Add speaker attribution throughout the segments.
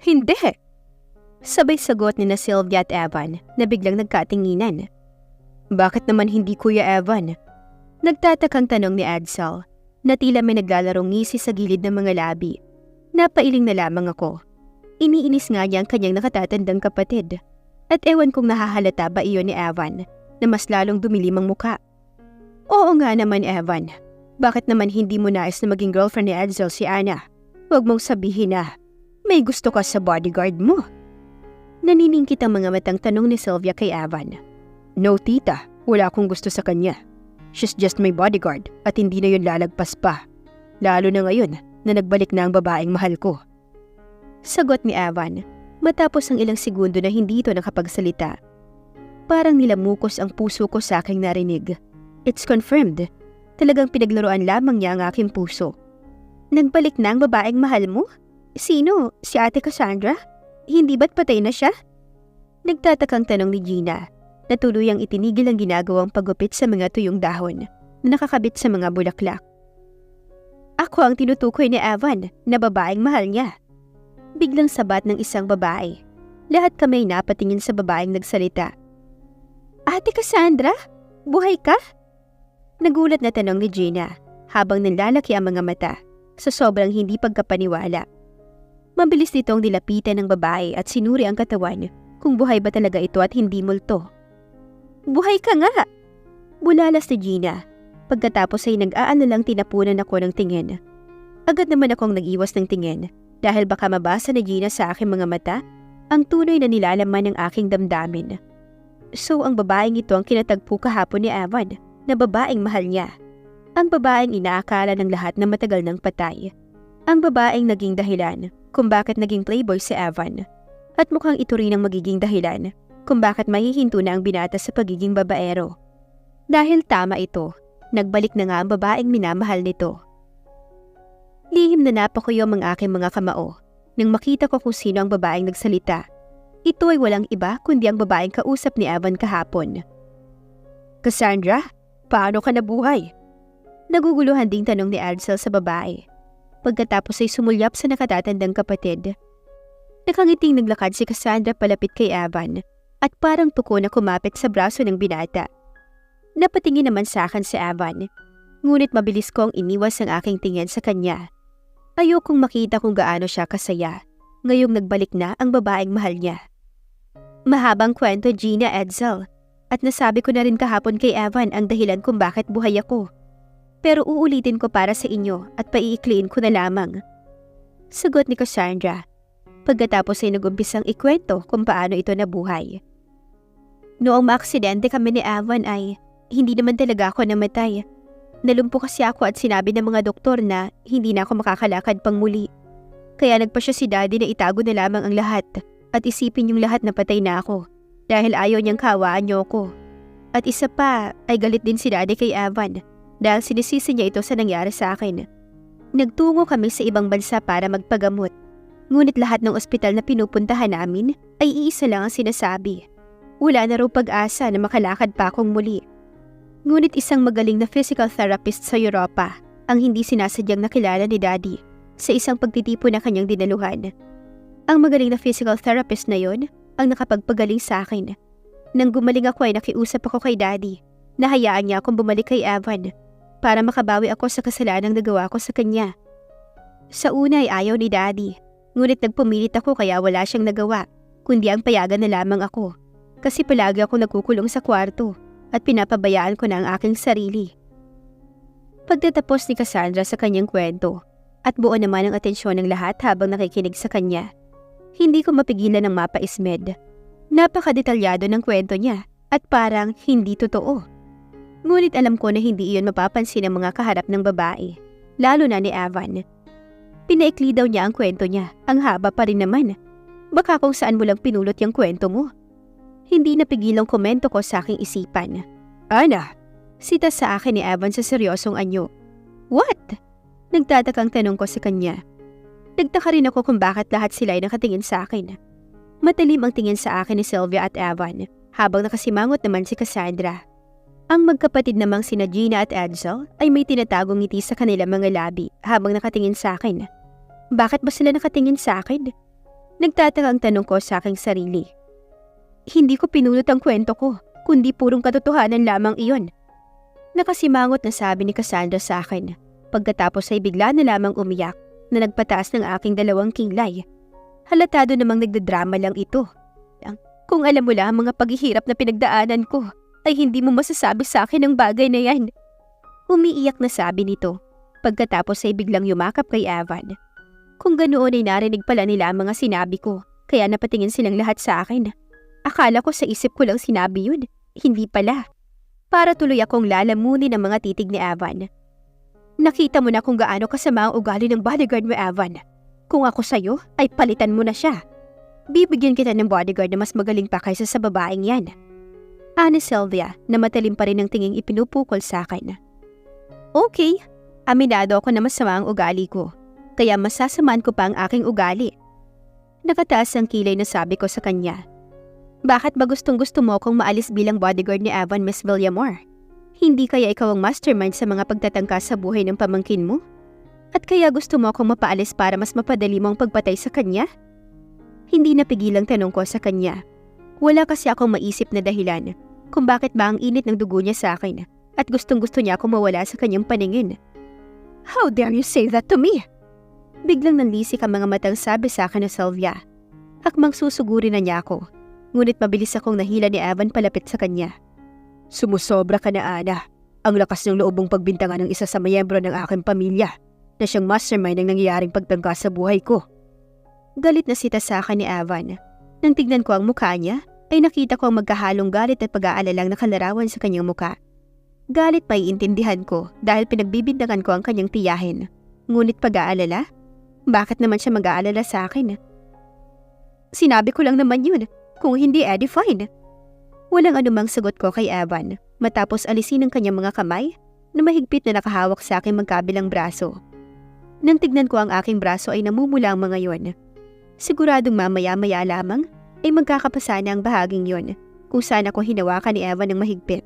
Speaker 1: Hindi! Sabay sagot ni na Sylvia at Evan na biglang nagkatinginan. Bakit naman hindi Kuya Evan? Nagtatakang tanong ni Edsel na tila may naglalarong ngisi sa gilid ng mga labi. Napailing na lamang ako. Iniinis nga niya ang kanyang nakatatandang kapatid. At ewan kung nahahalata ba iyon ni Evan na mas lalong dumilim ang muka. Oo nga naman Evan. Bakit naman hindi mo nais na maging girlfriend ni Edsel si Anna? Huwag mong sabihin na may gusto ka sa bodyguard mo. Naniningkit ang mga matang tanong ni Sylvia kay Evan. No tita, wala akong gusto sa kanya. She's just my bodyguard at hindi na yun lalagpas pa. Lalo na ngayon na nagbalik na ang babaeng mahal ko. Sagot ni Evan matapos ang ilang segundo na hindi ito nakapagsalita. Parang nilamukos ang puso ko sa aking narinig. It's confirmed. Talagang pinaglaruan lamang niya ang aking puso. Nagbalik na ang babaeng mahal mo? Sino? Si Ate Cassandra? Hindi ba't patay na siya? Nagtatakang tanong ni Gina na tuluyang itinigil ang ginagawang paggupit sa mga tuyong dahon na nakakabit sa mga bulaklak. Ako ang tinutukoy ni Evan na babaeng mahal niya. Biglang sabat ng isang babae. Lahat kami napatingin sa babaeng nagsalita. Ate Cassandra? Buhay ka? Nagulat na tanong ni Gina habang nanlalaki ang mga mata sa sobrang hindi pagkapaniwala. Mabilis nitong nilapitan ng babae at sinuri ang katawan kung buhay ba talaga ito at hindi multo. Buhay ka nga! Bulalas ni Gina. Pagkatapos ay nag-aalalang tinapunan ako ng tingin. Agad naman akong nag-iwas ng tingin dahil baka mabasa ni Gina sa aking mga mata ang tunay na nilalaman ng aking damdamin. So ang babaeng ito ang kinatagpo kahapon ni Evan na babaeng mahal niya. Ang babaeng inaakala ng lahat na matagal nang patay. Ang babaeng naging dahilan kung bakit naging playboy si Evan. At mukhang ito rin ang magiging dahilan kung bakit mahihinto na ang binata sa pagiging babaero. Dahil tama ito, nagbalik na nga ang babaeng minamahal nito. Lihim na napakuyom ang aking mga kamao nang makita ko kung sino ang babaeng nagsalita. Ito ay walang iba kundi ang babaeng kausap ni Evan kahapon. Cassandra, paano ka nabuhay? Naguguluhan ding tanong ni Edsel sa babae. Pagkatapos ay sumulyap sa nakatatandang kapatid. Nakangiting naglakad si Cassandra palapit kay Evan at parang tuko na kumapit sa braso ng binata. Napatingin naman sa akin si Evan, ngunit mabilis kong iniwas ang aking tingin sa kanya. Ayokong makita kung gaano siya kasaya ngayong nagbalik na ang babaeng mahal niya. Mahabang kwento Gina, Edsel, at nasabi ko na rin kahapon kay Evan ang dahilan kung bakit buhay ako. Pero uulitin ko para sa inyo at paiikliin ko na lamang. Sagot ni Cassandra. Pagkatapos ay nagumpisang ikwento kung paano ito nabuhay. Noong maaksidente kami ni Evan ay hindi naman talaga ako namatay. Nalumpo kasi ako at sinabi ng mga doktor na hindi na ako makakalakad pang muli. Kaya nagpa siya si Daddy na itago na lamang ang lahat at isipin yung lahat na patay na ako dahil ayaw niyang kawaan niyo ako. At isa pa ay galit din si Daddy kay Evan dahil sinisisi niya ito sa nangyari sa akin. Nagtungo kami sa ibang bansa para magpagamot. Ngunit lahat ng ospital na pinupuntahan namin ay iisa lang ang sinasabi. Wala na raw pag-asa na makalakad pa akong muli. Ngunit isang magaling na physical therapist sa Europa ang hindi sinasadyang nakilala ni Daddy sa isang pagtitipon na kanyang dinaluhan. Ang magaling na physical therapist na yon ang nakapagpagaling sa akin. Nang gumaling ako ay nakiusap ako kay Daddy. Nahayaan niya akong bumalik kay Evan para makabawi ako sa kasalanang nagawa ko sa kanya. Sa una ay ayaw ni Daddy, ngunit nagpumilit ako kaya wala siyang nagawa, kundi ang payagan na lamang ako. Kasi palagi ako nagkukulong sa kwarto at pinapabayaan ko na ang aking sarili. Pagtatapos ni Cassandra sa kanyang kwento at buo naman ang atensyon ng lahat habang nakikinig sa kanya, hindi ko mapigilan ng mapaismed. Napakadetalyado ng kwento niya at parang hindi totoo. Ngunit alam ko na hindi iyon mapapansin ng mga kaharap ng babae, lalo na ni Evan. Pinaikli daw niya ang kwento niya, ang haba pa rin naman. Baka kung saan mo lang pinulot yung kwento mo. Hindi napigilang komento ko sa aking isipan. Ana, sita sa akin ni Evan sa seryosong anyo. What? Nagtatakang tanong ko sa kanya. Nagtaka rin ako kung bakit lahat sila ay nakatingin sa akin. Matalim ang tingin sa akin ni Sylvia at Evan, habang nakasimangot naman si Cassandra. Ang magkapatid namang sina Gina at Edsel ay may tinatagong ngiti sa kanilang mga labi habang nakatingin sa akin. Bakit ba sila nakatingin sa akin? Nagtatakang tanong ko sa aking sarili. Hindi ko pinulot ang kwento ko, kundi purong katotohanan lamang iyon. Nakasimangot na sabi ni Cassandra sa akin. Pagkatapos ay bigla na lamang umiyak na nagpataas ng aking dalawang kilay. Halatado namang nagdadrama lang ito. Kung alam mo lang ang mga paghihirap na pinagdaanan ko, ay hindi mo masasabi sa akin ang bagay na yan. Umiiyak na sabi nito. Pagkatapos ay biglang yumakap kay Evan. Kung ganoon ay narinig pala nila ang mga sinabi ko, kaya napatingin silang lahat sa akin. Akala ko sa isip ko lang sinabi yun, hindi pala. Para tuloy akong lalamunin ang mga titig ni Evan. Nakita mo na kung gaano kasama ang ugali ng bodyguard mo, Evan. Kung ako sa'yo, ay palitan mo na siya. Bibigyan kita ng bodyguard na mas magaling pa kaysa sa babaeng yan. Ani Sylvia na matalim pa rin ang tinging ipinupukol sa akin. Okay, aminado ako na masama ang ugali ko, kaya masasamaan ko pa ang aking ugali. Nakataas ang kilay na sabi ko sa kanya. Bakit ba gustong-gusto mo akong maalis bilang bodyguard ni Evan, Miss Villamore? Hindi kaya ikaw ang mastermind sa mga pagtatangka sa buhay ng pamangkin mo? At kaya gusto mo akong mapaalis para mas mapadali mo ang pagpatay sa kanya? Hindi napigilang tanong ko sa kanya. Wala kasi akong maisip na dahilan kung bakit ba ang init ng dugo niya sa akin at gustong-gusto niya akong mawala sa kanyang paningin. How dare you say that to me? Biglang nanlisik ang mga matang sabi sa akin ni Sylvia. Akmang susuguri na niya ako, ngunit mabilis akong nahila ni Evan palapit sa kanya. Sumusobra ka na, Ana. Ang lakas ng loob mong pagbintangan ng isa sa miyembro ng aking pamilya na siyang mastermind ng nangyayaring pagtangka sa buhay ko. Galit na sita sa akin ni Evan. Nang tignan ko ang mukha niya, ay nakita ko ang magkahalong galit at pag-aalalang nakalarawan sa kanyang mukha. Galit pa iintindihan ko dahil pinagbibintangan ko ang kanyang tiyahin. Ngunit pag-aalala? Bakit naman siya mag-aalala sa akin? Sinabi ko lang naman yun. Kung hindi, edi fine. Walang anumang sagot ko kay Evan matapos alisin ang kanyang mga kamay na mahigpit na nakahawak sa aking magkabilang braso. Nang tignan ko ang aking braso ay namumula ang mga yon. Siguradong mamaya-maya lamang ay magkakapasa na ang bahaging yon kung saan ako hinawakan ni Evan ng mahigpit.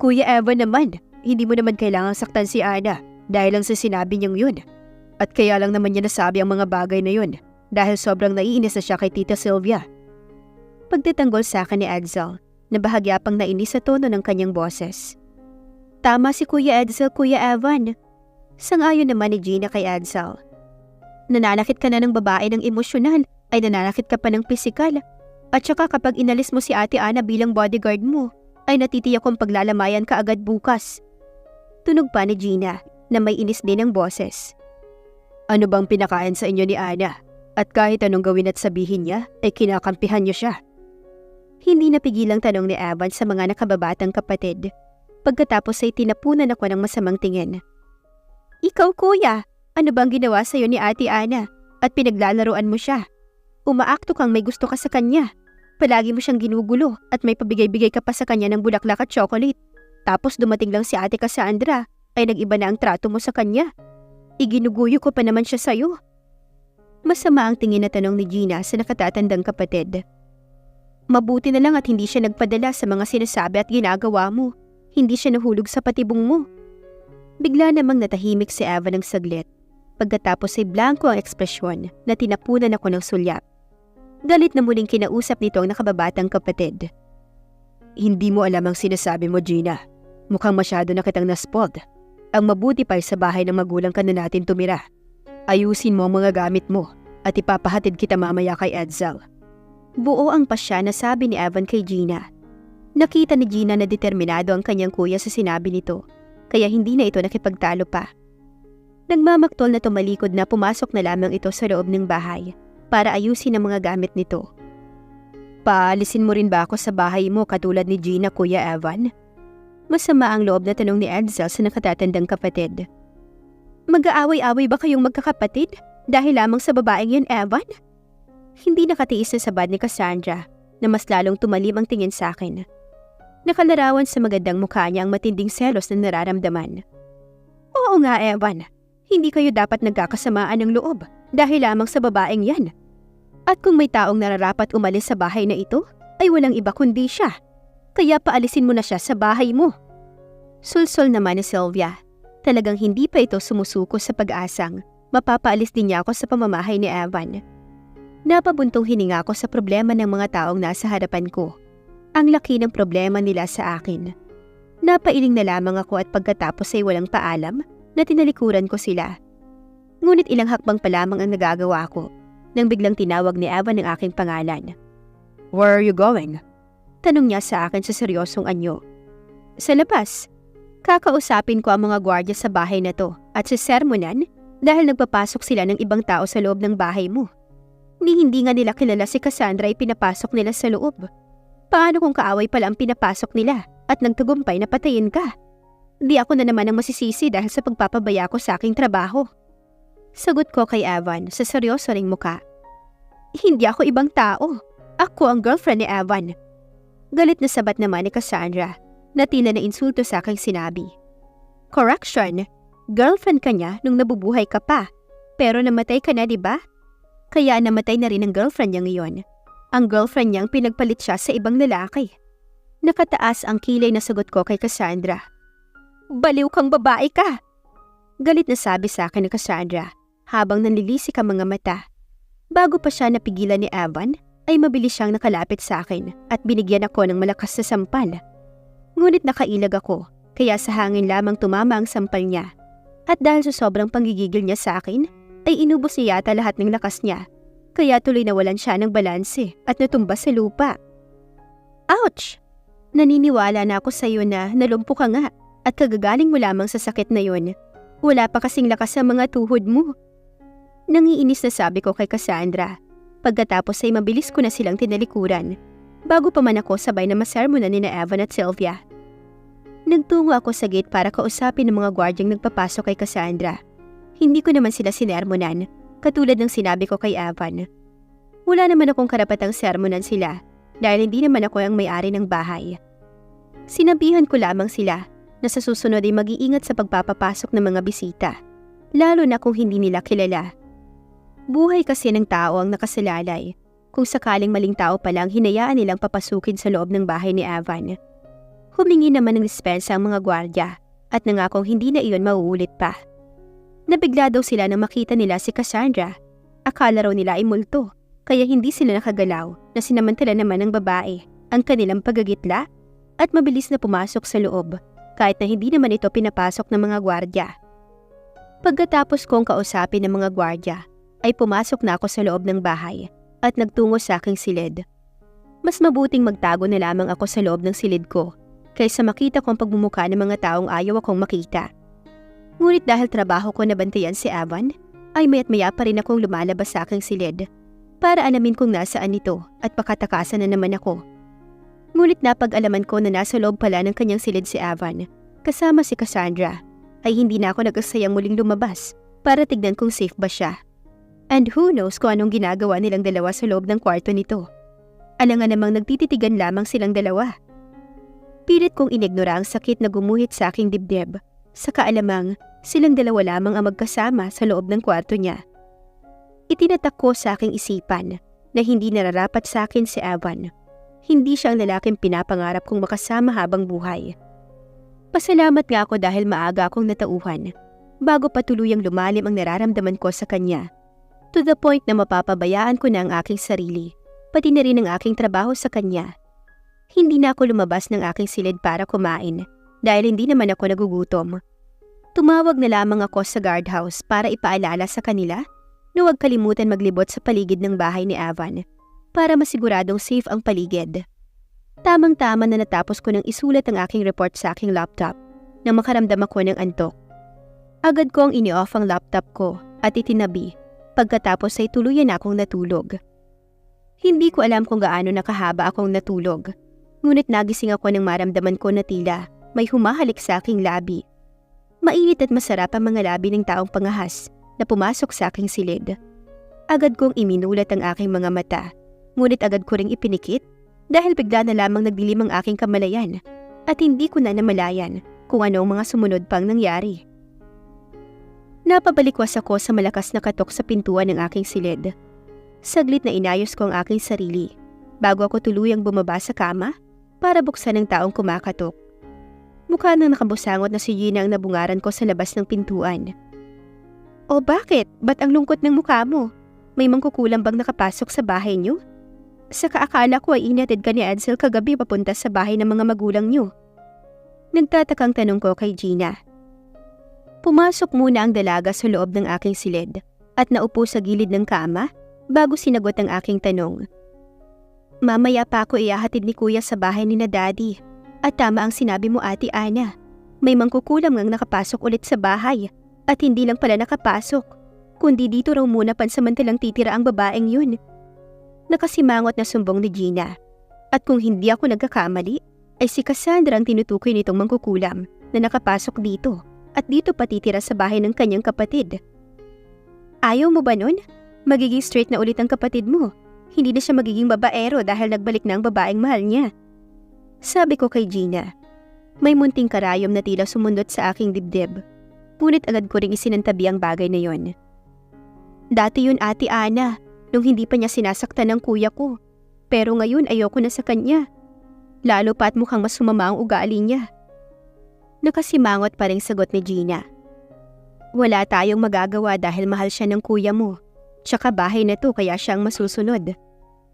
Speaker 1: Kuya Evan naman, hindi mo naman kailangang saktan si Ana dahil lang sa sinabi niyang yun. At kaya lang naman niya nasabi ang mga bagay na yun dahil sobrang naiinis na siya kay Tita Sylvia. Pagtatanggol sa akin ni Edsel na bahagya pang nainis sa tono ng kanyang boses. Tama si Kuya Edsel, Kuya Evan. Sang-ayon naman ni Gina kay Edsel. Nananakit ka na ng babae ng emosyonal, ay nananakit ka pa ng pisikal. At saka kapag inalis mo si Ate Ana bilang bodyguard mo, ay natitiyak kong paglalamayan ka agad bukas. Tunog pa ni Gina na may inis din ang boses. Ano bang pinakain sa inyo ni Ana? At kahit anong gawin at sabihin niya, ay kinakampihan niyo siya. Hindi napigilang tanong ni Evan sa mga nakababatang kapatid. Pagkatapos ay tinapunan ako ng masamang tingin. Ikaw, kuya, ano bang ginawa sa'yo ni Ate Ana at pinaglalaroan mo siya? Umaakto kang may gusto ka sa kanya. Palagi mo siyang ginugulo at may pabigay-bigay ka pa sa kanya ng bulaklak at chocolate. Tapos dumating lang si Ate Cassandra ay nag-iba na ang trato mo sa kanya. Iginuguyo ko pa naman siya sa'yo. Masama ang tingin na tanong ni Gina sa nakatatandang kapatid. Mabuti na lang at hindi siya nagpadala sa mga sinasabi at ginagawa mo. Hindi siya nahulog sa patibong mo. Bigla namang natahimik si Evan ng saglit. Pagkatapos ay blanko ang ekspresyon na tinapunan ako ng sulyap. Galit na muling kinausap nito ang nakababatang kapatid. Hindi mo alam ang sinasabi mo, Gina. Mukhang masyado na kitang naspoiled. Ang mabuti pa ay sa bahay ng magulang ka na natin tumira. Ayusin mo ang mga gamit mo at ipapahatid kita mamaya kay Edsel. Buo ang pasya na sabi ni Evan kay Gina. Nakita ni Gina na determinado ang kanyang kuya sa sinabi nito, kaya hindi na ito nakipagtalo pa. Nagmamaktol na tumalikod na pumasok na lamang ito sa loob ng bahay para ayusin ang mga gamit nito. Paalisin mo rin ba ako sa bahay mo katulad ni Gina, Kuya Evan? Masama ang loob na tanong ni Edsel sa nakatatandang kapatid. Mag-aaway-away ba kayong magkakapatid dahil lamang sa babaeng yun, Evan? Hindi nakatiis na sabad ni Cassandra na mas lalong tumalim ang tingin sa akin. Nakalarawan sa magandang mukha niya ang matinding selos na nararamdaman. Oo nga, Evan. Hindi kayo dapat nagkakasamaan ng loob dahil lamang sa babaeng yan. At kung may taong nararapat umalis sa bahay na ito, ay walang iba kundi siya. Kaya paalisin mo na siya sa bahay mo. Sulsol naman ni Sylvia. Talagang hindi pa ito sumusuko sa pag-asang mapapaalis din niya ako sa pamamahay ni Evan. Napabuntong hininga ko sa problema ng mga taong nasa harapan ko. Ang laki ng problema nila sa akin. Napailing na lamang ako at pagkatapos ay walang paalam na tinalikuran ko sila. Ngunit ilang hakbang pa lamang ang nagagawa ko nang biglang tinawag ni Evan ang aking pangalan. "Where are you going?" Tanong niya sa akin sa seryosong anyo. "Sa labas. Kakausapin ko ang mga gwardiya sa bahay na to at sisermonan dahil nagpapasok sila ng ibang tao sa loob ng bahay mo. Ni hindi nga nila kilala si Cassandra ay pinapasok nila sa loob. Paano kung kaaway pala ang pinapasok nila at nagtagumpay na patayin ka? Di ako na naman ang masisisi dahil sa pagpapabaya ko sa aking trabaho." Sagot ko kay Evan sa seryoso ring muka. "Hindi ako ibang tao. Ako ang girlfriend ni Evan." Galit na sabat naman ni Cassandra na tila na insulto sa aking sinabi. "Correction, girlfriend ka niya nung nabubuhay ka pa. Pero namatay ka na, di ba? Kaya namatay na rin ang girlfriend niya ngayon. Ang girlfriend niyang pinagpalit siya sa ibang lalaki." Nakataas ang kilay na sagot ko kay Cassandra. "Baliw kang babae ka!" Galit na sabi sa akin ni Cassandra habang nanlilisik ang mga mata. Bago pa siya napigilan ni Evan, ay mabilis siyang nakalapit sa akin at binigyan ako ng malakas na sampal. Ngunit nakailag ako, kaya sa hangin lamang tumama ang sampal niya. At dahil sa sobrang panggigigil niya sa akin, ay inubos niya yata lahat ng lakas niya. Kaya tuloy nawalan siya ng balanse at natumba sa lupa. "Ouch! Naniniwala na ako sa iyo na nalumpo ka nga at kagagaling mo lamang sa sakit na yon. Wala pa kasing lakas sa mga tuhod mo." Nangiinis na sabi ko kay Cassandra. Pagkatapos ay mabilis ko na silang tinalikuran. Bago pa man ako sabay na masermonan ni na Evan at Sylvia. Nagtungo ako sa gate para kausapin ng mga gwardyang nagpapasok kay Cassandra. Hindi ko naman sila sinermonan, katulad ng sinabi ko kay Evan. Wala naman akong karapatang sermonan sila dahil hindi naman ako ang may-ari ng bahay. Sinabihan ko lamang sila na sa susunod ay mag-iingat sa pagpapapasok ng mga bisita, lalo na kung hindi nila kilala. Buhay kasi ng tao ang nakasalalay. Kung sakaling maling tao pa lang hinayaan nilang papasukin sa loob ng bahay ni Evan. Humingi naman ng dispensa ang mga gwardya at nangakong hindi na iyon mauulit pa. Nabigla daw sila nang makita nila si Cassandra. Akala raw nila ay multo, kaya hindi sila nakagalaw na sinamantala naman ng babae ang kanilang pagagitla at mabilis na pumasok sa loob kahit na hindi naman ito pinapasok ng mga gwardya. Pagkatapos kong kausapin ng mga gwardya, ay pumasok na ako sa loob ng bahay at nagtungo sa aking silid. Mas mabuting magtago na lamang ako sa loob ng silid ko kaysa makita ko ang pagmumukha ng mga taong ayaw akong makita. Ngunit dahil trabaho ko na bantayan si Evan, ay maya't maya pa rin akong lumalabas sa aking silid para alamin kung nasaan ito at pakatakasan na naman ako. Ngunit napag-alaman ko na nasa loob pala ng kanyang silid si Evan kasama si Cassandra, ay hindi na ako nag-asayang muling lumabas para tignan kung safe ba siya. And who knows kung anong ginagawa nilang dalawa sa loob ng kwarto nito. Alangan namang nagtititigan lamang silang dalawa. Pilit kong inignora ang sakit na gumuhit sa aking dibdib, sa kaalamang silang dalawa lamang ang magkasama sa loob ng kwarto niya. Itinatak ko sa aking isipan na hindi nararapat sa akin si Evan. Hindi siya ang lalaking pinapangarap kong makasama habang buhay. Pasalamat nga ako dahil maaga akong natauhan, bago pa tuluyang lumalim ang nararamdaman ko sa kanya. To the point na mapapabayaan ko na ang aking sarili, pati na rin ang aking trabaho sa kanya. Hindi na ako lumabas ng aking silid para kumain dahil hindi naman ako nagugutom. Tumawag na lamang ako sa guardhouse para ipaalala sa kanila na huwag kalimutan maglibot sa paligid ng bahay ni Evan para masiguradong safe ang paligid. Tamang-tama na natapos ko nang isulat ang aking report sa aking laptop nang makaramdam ako ng antok. Agad kong ini-off ang laptop ko at itinabi. Pagkatapos ay tuluyan akong natulog. Hindi ko alam kung gaano nakahaba akong natulog. Ngunit nagising ako nang maramdaman ko na tila may humahalik sa aking labi. Mainit at masarap ang mga labi ng taong pangahas na pumasok sa aking silid. Agad kong iminulat ang aking mga mata. Ngunit agad ko ring ipinikit dahil bigla na lamang nagdilim ang aking kamalayan at hindi ko na namalayan kung ano ang mga sumunod pang nangyari. Napabalikwas ako sa malakas na katok sa pintuan ng aking silid. Saglit na inayos ko ang aking sarili bago ako tuluyang bumaba sa kama para buksan ng taong kumakatok. Mukha nang nakabusangot na si Gina ang nabungaran ko sa labas ng pintuan. "O bakit? Ba't ang lungkot ng mukha mo? May mangkukulam bang nakapasok sa bahay niyo? Saka akala ko ay inatid ka ni Edsel kagabi papunta sa bahay ng mga magulang niyo. Nagtatakang tanong ko kay Gina. Pumasok muna ang dalaga sa loob ng aking silid at naupo sa gilid ng kama bago sinagot ang aking tanong. Mamaya pa ako ihahatid ni Kuya sa bahay ni na Daddy. At tama ang sinabi mo, Ate Ana. May mangkukulam ngang nakapasok ulit sa bahay at hindi lang pala nakapasok, kundi dito raw muna pansamantalang titira ang babaeng yun. Nakasimangot na sumbong ni Gina. At kung hindi ako nagkakamali, ay si Cassandra ang tinutukoy nitong mangkukulam na nakapasok dito at dito patitira sa bahay ng kanyang kapatid. Ayaw mo ba nun? Magiging straight na ulit ang kapatid mo. Hindi na siya magiging babaero dahil nagbalik na ang babaeng mahal niya. Sabi ko kay Gina. May munting karayom na tila sumundot sa aking dibdib. Ngunit agad ko ring isinantabi ang bagay na yon. Dati yun, Ate Ana, nung hindi pa niya sinasaktan ng kuya ko. Pero ngayon ayoko na sa kanya. Lalo pa at mukhang mas sumama ang ugali niya. Nakasimangot pa ring sagot ni Gina. Wala tayong magagawa dahil mahal siya ng kuya mo. Tsaka bahay na to kaya siya ang masusunod.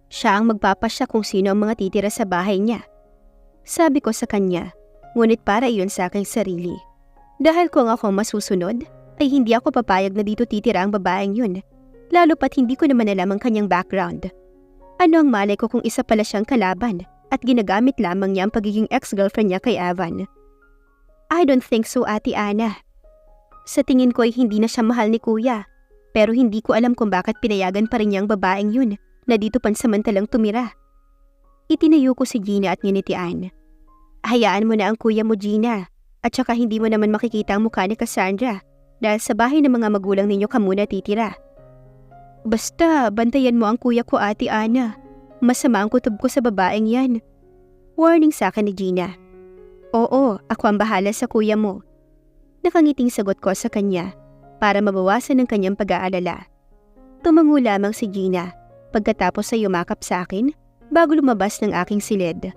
Speaker 1: Siya ang magpapasya kung sino ang mga titira sa bahay niya. Sabi ko sa kanya, ngunit para iyon sa aking sarili. Dahil kung ako masusunod, ay hindi ako papayag na dito titira ang babaeng yun. Lalo pat hindi ko naman alam ang kanyang background. Ano ang malay ko kung isa pala siyang kalaban at ginagamit lamang niya ang pagiging ex-girlfriend niya kay Evan. I don't think so, Ate Ana. Sa tingin ko ay hindi na siya mahal ni Kuya. Pero hindi ko alam kung bakit pinayagan pa rin niya ang babaeng yun na dito pansamantalang tumira. Itinayo ko si Gina at nginitian. Hayaan mo na ang kuya mo, Gina. At saka hindi mo naman makikita ang mukha ni Cassandra dahil sa bahay ng mga magulang ninyo ka muna titira. Basta, bantayan mo ang kuya ko, Ate Ana. Masama ang kutob ko sa babaeng yan. Warning sa akin ni Gina. Oo, ako ang bahala sa kuya mo. Nakangiting sagot ko sa kanya para mabawasan ang kanyang pag-aalala. Tumango lamang si Gina pagkatapos ay yumakap sa akin bago lumabas ng aking silid.